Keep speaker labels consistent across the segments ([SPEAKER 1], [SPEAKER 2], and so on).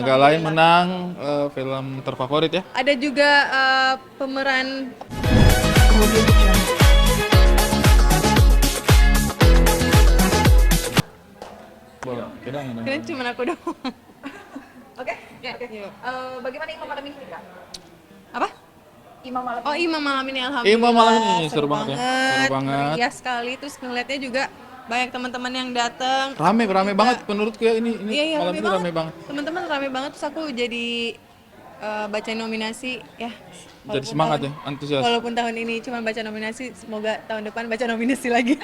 [SPEAKER 1] Agak lain menang film terfavorit ya.
[SPEAKER 2] Ada juga pemeran.
[SPEAKER 1] Boleh.
[SPEAKER 2] Keren cuma aku doang.
[SPEAKER 3] Oke. Oke.
[SPEAKER 2] Yuk.
[SPEAKER 3] Bagaimana Imam malam ini, Kak?
[SPEAKER 2] Apa?
[SPEAKER 3] Imam malam
[SPEAKER 2] Oh,
[SPEAKER 3] ini.
[SPEAKER 2] Imam malam ini alhamdulillah.
[SPEAKER 1] Imam malam ini seru banget ya. Seru banget.
[SPEAKER 2] Meriah sekali, terus ngeliatnya juga banyak teman-teman yang datang.
[SPEAKER 1] Rame banget menurutku ya ini
[SPEAKER 2] Iya,
[SPEAKER 1] malam ini rame banget.
[SPEAKER 2] Teman-teman rame banget, terus aku jadi baca nominasi ya.
[SPEAKER 1] Jadi semangat ya, antusias.
[SPEAKER 2] Walaupun tahun ini cuma baca nominasi, semoga tahun depan baca nominasi lagi.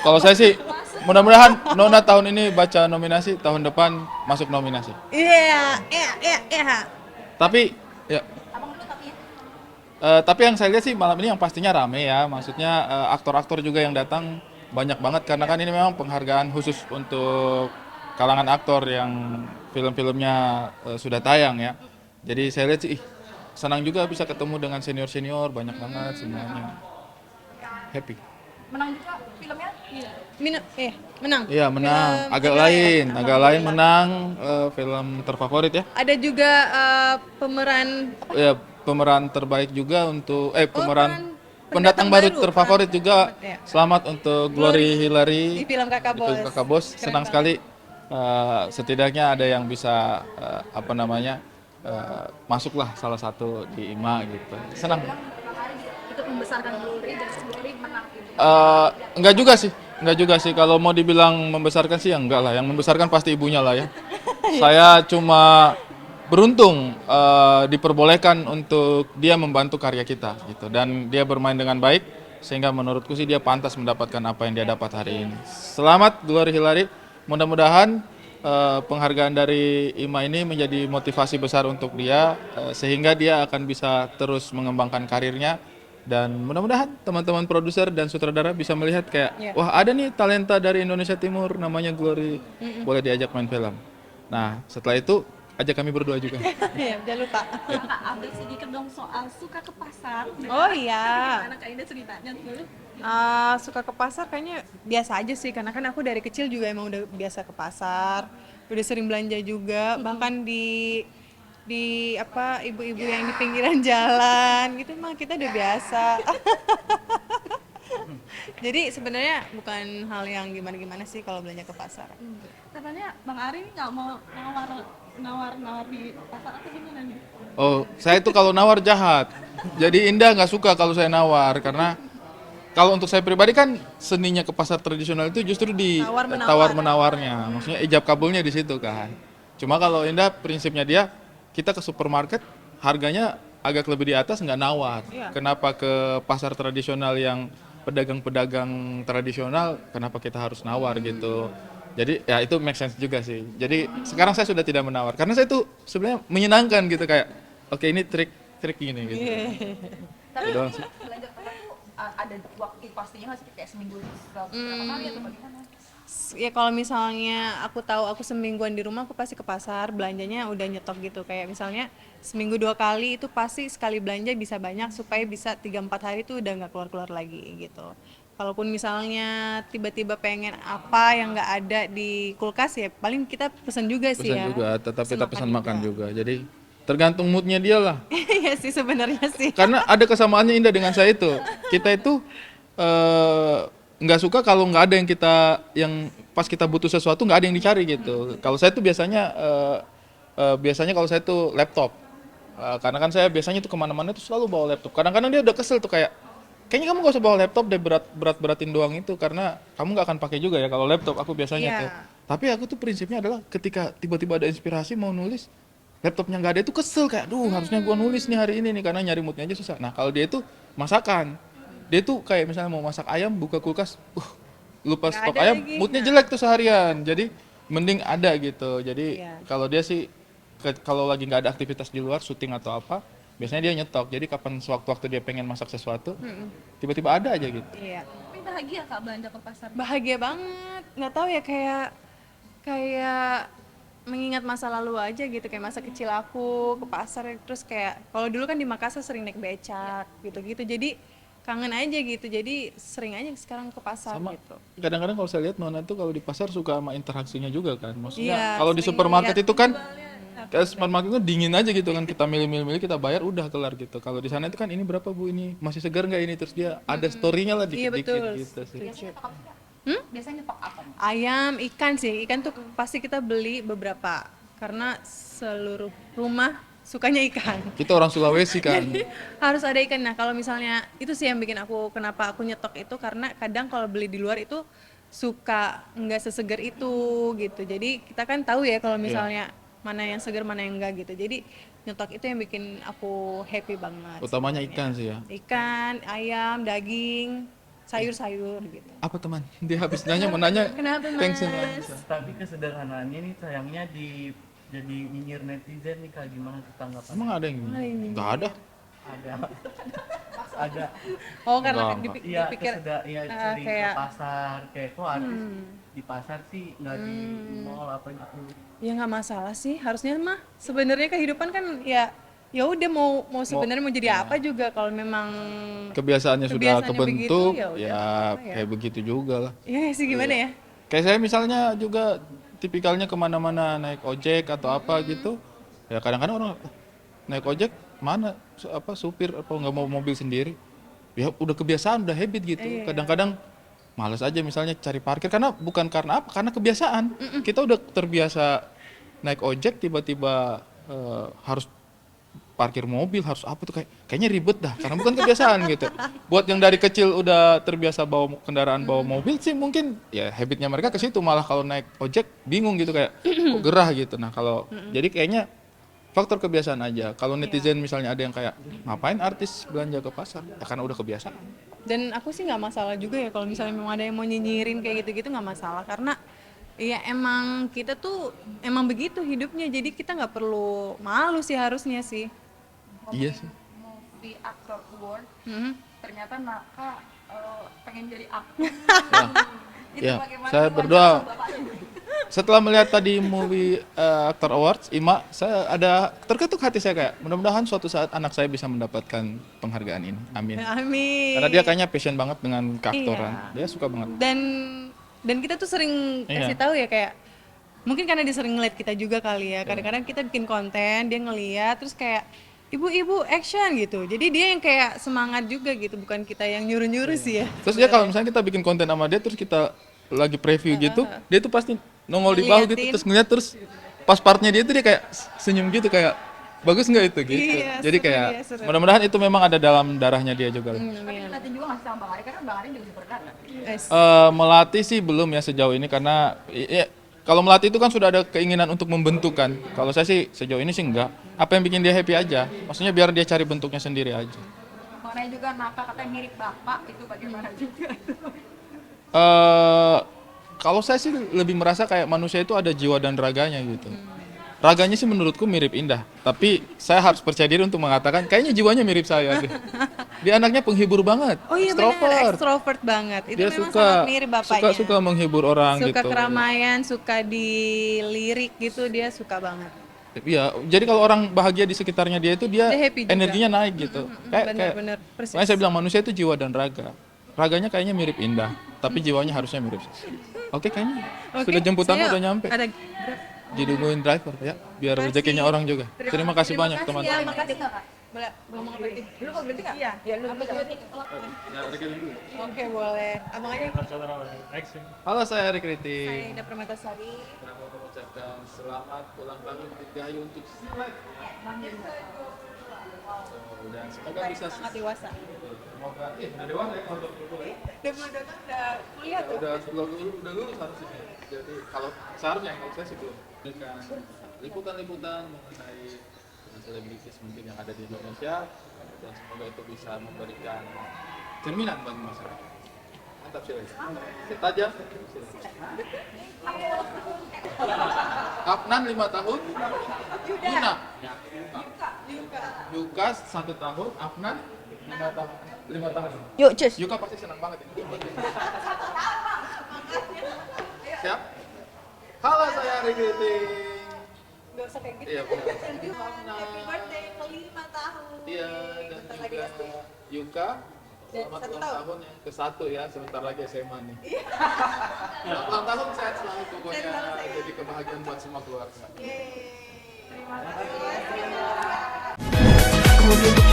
[SPEAKER 1] Kalau saya sih mudah-mudahan Nona tahun ini baca nominasi, tahun depan masuk nominasi.
[SPEAKER 2] Iya.
[SPEAKER 1] Tapi ya
[SPEAKER 3] Abang dulu tapi ya.
[SPEAKER 1] tapi yang saya lihat sih malam ini yang pastinya rame ya. Maksudnya aktor-aktor juga yang datang banyak banget karena kan ini memang penghargaan khusus untuk kalangan aktor yang film-filmnya sudah tayang ya. Jadi saya lihat sih senang juga bisa ketemu dengan senior-senior, banyak banget semuanya. Happy.
[SPEAKER 3] Menang juga filmnya? Iya.
[SPEAKER 2] Menang.
[SPEAKER 1] Iya, menang.
[SPEAKER 2] Film
[SPEAKER 1] Agak
[SPEAKER 2] lain.
[SPEAKER 1] lain menang film terfavorit ya.
[SPEAKER 2] Ada juga pemeran.
[SPEAKER 1] Ya, pemeran terbaik juga untuk pemeran pendatang
[SPEAKER 2] pendatang
[SPEAKER 1] baru
[SPEAKER 2] baru.
[SPEAKER 1] terfavorit juga.
[SPEAKER 2] Ya.
[SPEAKER 1] Selamat untuk Glory
[SPEAKER 2] Di
[SPEAKER 1] Hillary
[SPEAKER 2] film Kakak
[SPEAKER 1] di
[SPEAKER 2] Bos.
[SPEAKER 1] film Kakak Bos.
[SPEAKER 2] Keren
[SPEAKER 1] Senang
[SPEAKER 2] banget.
[SPEAKER 1] sekali setidaknya ada yang bisa masuklah salah satu di IMA gitu. Senang.
[SPEAKER 3] Ikut membesarkan Glory dan Glory menang ini.
[SPEAKER 1] Enggak juga sih. Kalau mau dibilang membesarkan sih ya enggak lah. Yang membesarkan pasti ibunya lah ya. Saya cuma beruntung diperbolehkan untuk dia membantu karya kita gitu, dan dia bermain dengan baik sehingga menurutku sih dia pantas mendapatkan apa yang dia dapat hari ini. Selamat Glory Hillary. Mudah-mudahan penghargaan dari IMA ini menjadi motivasi besar untuk dia sehingga dia akan bisa terus mengembangkan karirnya. Dan mudah-mudahan teman-teman produser dan sutradara bisa melihat kayak, wah ada nih talenta dari Indonesia Timur namanya Glory, boleh diajak main film. Nah setelah itu ajak kami berdua juga.
[SPEAKER 2] Iya, jangan lupa.
[SPEAKER 4] Kak, update sedikit dong soal suka ke pasar.
[SPEAKER 2] Oh iya.
[SPEAKER 4] Gimana Kak Indah ceritanya tuh?
[SPEAKER 2] Suka ke pasar kayaknya biasa aja sih, karena kan aku dari kecil juga emang udah biasa ke pasar, udah sering belanja juga, bahkan di apa ibu-ibu yang di pinggiran jalan gitu mah kita udah biasa. Jadi sebenarnya bukan hal yang gimana-gimana sih kalau belanja ke pasar.
[SPEAKER 4] Katanya Bang Ari nggak mau nawar di pasar atau gimana nih?
[SPEAKER 1] Oh, saya itu kalau nawar jahat. Jadi Indah nggak suka kalau saya nawar karena kalau untuk saya pribadi kan seninya ke pasar tradisional itu justru di
[SPEAKER 2] Tawar-menawar.
[SPEAKER 1] tawar-menawarnya. Maksudnya ijab kabulnya di situ kan. Cuma kalau Indah prinsipnya dia kita ke supermarket harganya agak lebih di atas nggak nawar.
[SPEAKER 2] Iya.
[SPEAKER 1] Kenapa ke pasar tradisional yang pedagang-pedagang tradisional kenapa kita harus nawar gitu. Jadi ya itu make sense juga sih. Jadi sekarang saya sudah tidak menawar karena saya tuh sebenarnya menyenangkan gitu kayak oke ini trik gini gitu.
[SPEAKER 3] Tapi
[SPEAKER 1] Itu doang sih.
[SPEAKER 3] belanja ke pasar tuh ada waktu pastinya nggak sih, kayak seminggu berapa kali atau bagaimana?
[SPEAKER 2] Ya kalau misalnya aku tahu aku semingguan di rumah, aku pasti ke pasar, belanjanya udah nyetok gitu, kayak misalnya seminggu 2 kali itu pasti sekali belanja bisa banyak supaya bisa 3-4 hari itu udah nggak keluar-keluar lagi gitu. Kalaupun misalnya tiba-tiba pengen apa yang nggak ada di kulkas ya paling kita pesan juga sih
[SPEAKER 1] Pesan
[SPEAKER 2] ya.
[SPEAKER 1] juga, tetap kita pesan makan juga. Jadi tergantung moodnya dia lah.
[SPEAKER 2] Iya sih sebenarnya sih.
[SPEAKER 1] Karena ada kesamaannya Indah dengan saya itu. Kita itu nggak suka kalau nggak ada yang pas kita butuh sesuatu nggak ada yang dicari gitu. Kalau saya tuh biasanya kalau saya tuh laptop. Karena kan saya biasanya tuh kemana-mana tuh selalu bawa laptop. Kadang-kadang dia udah kesel tuh kayak, kayaknya kamu gak usah bawa laptop deh berat-beratin doang itu karena kamu nggak akan pakai juga ya kalau laptop aku biasanya
[SPEAKER 2] Iya.
[SPEAKER 1] tuh. Tapi aku tuh prinsipnya adalah ketika tiba-tiba ada inspirasi mau nulis, laptopnya nggak ada itu kesel kayak, aduh harusnya gua nulis nih hari ini nih karena nyari moodnya aja susah. Nah kalau dia itu masakan, dia tuh kayak misalnya mau masak ayam buka kulkas, lupa
[SPEAKER 2] Nggak
[SPEAKER 1] stok
[SPEAKER 2] ada
[SPEAKER 1] ayam,
[SPEAKER 2] lagi.
[SPEAKER 1] moodnya jelek tuh seharian. Jadi mending ada gitu. Jadi
[SPEAKER 2] Iya.
[SPEAKER 1] kalau dia sih kalau lagi nggak ada aktivitas di luar, syuting atau apa, biasanya dia nyetok. Jadi kapan sewaktu-waktu dia pengen masak sesuatu, tiba-tiba ada aja gitu.
[SPEAKER 2] Iya.
[SPEAKER 4] Tapi bahagia Kak belanja ke pasar.
[SPEAKER 2] Bahagia banget, nggak tahu ya kayak mengingat masa lalu aja gitu, kayak masa kecil aku ke pasar terus kayak kalau dulu kan di Makassar sering naik becak gitu-gitu, jadi kangen aja gitu. Jadi sering aja sekarang ke pasar
[SPEAKER 1] Sama
[SPEAKER 2] gitu.
[SPEAKER 1] kadang-kadang kalau saya lihat Nona tuh kalau di pasar suka sama interaksinya juga kan. Maksudnya
[SPEAKER 2] Iya,
[SPEAKER 1] kalau di
[SPEAKER 2] sering
[SPEAKER 1] supermarket
[SPEAKER 2] lihat
[SPEAKER 1] itu kan kayak supermarket itu dingin aja gitu kan, kita milih-milih kita bayar udah kelar gitu. Kalau di sana itu kan ini berapa Bu, ini masih segar nggak ini, terus dia ada story-nya lah
[SPEAKER 2] Iya
[SPEAKER 1] dikit-dikit
[SPEAKER 2] betul.
[SPEAKER 1] gitu sih.
[SPEAKER 3] Biasanya stok apa sih, Kak? Biasanya nyetok apa nih?
[SPEAKER 2] Ayam, ikan sih. Ikan tuh pasti kita beli beberapa karena seluruh rumah sukanya ikan.
[SPEAKER 1] Kita orang Sulawesi kan.
[SPEAKER 2] Harus ada ikan. Nah, kalau misalnya itu sih yang bikin aku kenapa aku nyetok itu karena kadang kalau beli di luar itu suka nggak sesegar itu gitu. Jadi kita kan tahu ya kalau misalnya mana yang segar mana yang enggak gitu. Jadi nyetok itu yang bikin aku happy banget.
[SPEAKER 1] Utamanya
[SPEAKER 2] sebenarnya.
[SPEAKER 1] ikan sih ya.
[SPEAKER 2] Ikan, ayam, daging, sayur-sayur gitu.
[SPEAKER 1] Apa teman? Dia habis nanya mau nanya.
[SPEAKER 2] Kenapa,
[SPEAKER 1] Tension
[SPEAKER 2] Mas?
[SPEAKER 1] lah.
[SPEAKER 5] Tapi kesederhanaannya nih sayangnya jadi nyinyir netizen nih Kak, gimana tuh tanggapan?
[SPEAKER 1] Emang ada yang nggak ada?
[SPEAKER 5] Ada ada
[SPEAKER 2] Oh, karena
[SPEAKER 1] Enggak.
[SPEAKER 5] iya
[SPEAKER 2] dipikir
[SPEAKER 5] iya
[SPEAKER 2] ah,
[SPEAKER 5] sering
[SPEAKER 2] kayak-
[SPEAKER 5] ke pasar kayak kok artis di pasar sih nggak di mall apa gitu.
[SPEAKER 2] ya nggak masalah sih. Harusnya mah sebenarnya kehidupan kan ya udah mau sebenarnya mau jadi apa juga kalau memang
[SPEAKER 1] Kebiasaannya sudah
[SPEAKER 2] Kebiasaannya
[SPEAKER 1] kebentuk,
[SPEAKER 2] begitu, ya udah,
[SPEAKER 1] ya
[SPEAKER 2] apa ya?
[SPEAKER 1] kayak begitu juga lah.
[SPEAKER 2] ya sih gimana ya.
[SPEAKER 1] Kayak saya misalnya juga tipikalnya kemana-mana naik ojek atau apa gitu, ya kadang-kadang orang naik ojek mana apa supir apa nggak mau mobil sendiri, ya udah kebiasaan udah habit gitu. Kadang-kadang malas aja misalnya cari parkir karena bukan karena apa, karena kebiasaan. Kita udah terbiasa naik ojek tiba-tiba harus parkir mobil harus apa tuh kayaknya ribet dah karena bukan kebiasaan gitu. Buat yang dari kecil udah terbiasa bawa kendaraan bawa mobil sih mungkin ya habitnya mereka ke situ, malah kalau naik ojek bingung gitu kayak kok gerah gitu. Nah kalau jadi kayaknya faktor kebiasaan aja. Kalau netizen misalnya ada yang kayak ngapain artis belanja ke pasar, ya karena udah kebiasaan.
[SPEAKER 2] Dan aku sih nggak masalah juga ya kalau misalnya memang ada yang mau nyinyirin kayak gitu-gitu nggak masalah karena ya emang kita tuh emang begitu hidupnya jadi kita nggak perlu malu sih harusnya sih.
[SPEAKER 1] Iya sih.
[SPEAKER 3] Movie Actor Award,
[SPEAKER 2] Mhm.
[SPEAKER 3] ternyata Naka pengen jadi aktor. Itu
[SPEAKER 1] Ya,
[SPEAKER 3] bagaimana
[SPEAKER 1] saya
[SPEAKER 3] tuh
[SPEAKER 1] berdoa.
[SPEAKER 3] wajah bapaknya?
[SPEAKER 1] Setelah melihat tadi movie Actor Awards, IMA, saya ada terketuk hati saya kayak mudah-mudahan suatu saat anak saya bisa mendapatkan penghargaan ini. Amin.
[SPEAKER 2] Amin.
[SPEAKER 1] Karena dia kayaknya passion banget dengan keaktoran.
[SPEAKER 2] Iya.
[SPEAKER 1] Dia suka banget.
[SPEAKER 2] Dan kita tuh sering kasih
[SPEAKER 1] Iya.
[SPEAKER 2] tahu ya kayak mungkin karena dia sering ngeliat kita juga kali ya. Kadang-kadang kita bikin konten, dia ngeliat terus kayak ibu-ibu action gitu. Jadi dia yang kayak semangat juga gitu, bukan kita yang nyuruh-nyuruh sih ya.
[SPEAKER 1] Terus dia kalau misalnya kita bikin konten sama dia terus kita lagi preview gitu, dia tuh pasti nongol di bawah gitu
[SPEAKER 2] Ngeliatin.
[SPEAKER 1] terus ngeliat terus pas partnya dia tuh dia kayak senyum gitu kayak bagus nggak itu gitu.
[SPEAKER 2] Iya,
[SPEAKER 1] Jadi
[SPEAKER 2] seru
[SPEAKER 1] kayak
[SPEAKER 2] dia, seru.
[SPEAKER 1] mudah-mudahan itu memang ada dalam darahnya dia juga.
[SPEAKER 3] Tapi ngeliatin juga nggak sih sama Bang Ari, karena Bang Ari juga super kan?
[SPEAKER 2] Yes.
[SPEAKER 1] Melatih sih belum ya sejauh ini karena ya, kalau melatih itu kan sudah ada keinginan untuk membentuk kan. Kalau saya sih sejauh ini sih enggak. Apa yang bikin dia happy aja. Maksudnya biar dia cari bentuknya sendiri aja.
[SPEAKER 3] Mengenai juga Naka katanya mirip bapak, itu bagaimana juga?
[SPEAKER 1] Kalau saya sih lebih merasa kayak manusia itu ada jiwa dan raganya gitu. Raganya sih menurutku mirip Indah, tapi saya harus percaya diri untuk mengatakan kayaknya jiwanya mirip saya deh. Dia anaknya penghibur banget,
[SPEAKER 2] Oh iya benar,
[SPEAKER 1] extrovert.
[SPEAKER 2] extrovert banget. Itu
[SPEAKER 1] Dia
[SPEAKER 2] memang
[SPEAKER 1] suka
[SPEAKER 2] sangat mirip bapaknya.
[SPEAKER 1] suka menghibur orang
[SPEAKER 2] Suka
[SPEAKER 1] gitu.
[SPEAKER 2] keramaian, suka dilirik gitu, dia suka banget.
[SPEAKER 1] Iya, jadi kalau orang bahagia di sekitarnya dia itu dia
[SPEAKER 2] Dia happy juga.
[SPEAKER 1] energinya naik gitu.
[SPEAKER 2] Benar-benar persis.
[SPEAKER 1] Makanya saya bilang manusia itu jiwa dan raga. Raganya kayaknya mirip Indah, tapi jiwanya harusnya mirip. Oke, kayaknya
[SPEAKER 2] Oke,
[SPEAKER 1] sudah jemputannya
[SPEAKER 2] saya
[SPEAKER 1] udah nyampe.
[SPEAKER 2] Ada
[SPEAKER 1] Ditungguin driver ya, biar rezekinya orang juga. Terima kasih banyak teman-teman.
[SPEAKER 2] ya, makasih nggak kak? Boleh ngomong apa berarti?
[SPEAKER 3] Dulu kok berhenti nggak?
[SPEAKER 2] Iya.
[SPEAKER 3] Ya lu
[SPEAKER 2] Oke boleh. Abang aja.
[SPEAKER 1] Halo, saya Erik Riti.
[SPEAKER 2] Saya Ida Permatasari.
[SPEAKER 1] Kenapa mengucapkan selamat ulang tahun Dirgahayu untuk Silat. Dan semoga bisa
[SPEAKER 2] Sangat dewasa.
[SPEAKER 1] semoga udah dewasa ya kalau udah ya.
[SPEAKER 2] Udah udah kuliah tuh.
[SPEAKER 1] Udah lulus harusnya. Jadi kalau seharusnya kalau saya sih belum. Dengan liputan-liputan mengenai selebritis mungkin yang ada di Indonesia dan semoga itu bisa memberikan cerminan bagi masyarakat. Mantap sih. Tajam. Afnan 5 tahun. Yuna. Yuka 1 tahun. Afnan 5 tahun. 5 tahun.
[SPEAKER 3] Yuk, cus.
[SPEAKER 1] Yuka pasti senang banget ini. Siap? Halo, saya Ari Giting.
[SPEAKER 2] Gak usah kayak gitu.
[SPEAKER 1] Iya, benar.
[SPEAKER 2] Happy birthday ke 5 tahun.
[SPEAKER 1] Iya, dan juga Yuka Selamat ulang tahun yang ke-1 ya, sebentar lagi SMA nih. Selamat ulang tahun, sehat selalu pokoknya, jadi kebahagiaan buat semua keluarga.
[SPEAKER 3] Terima kasih.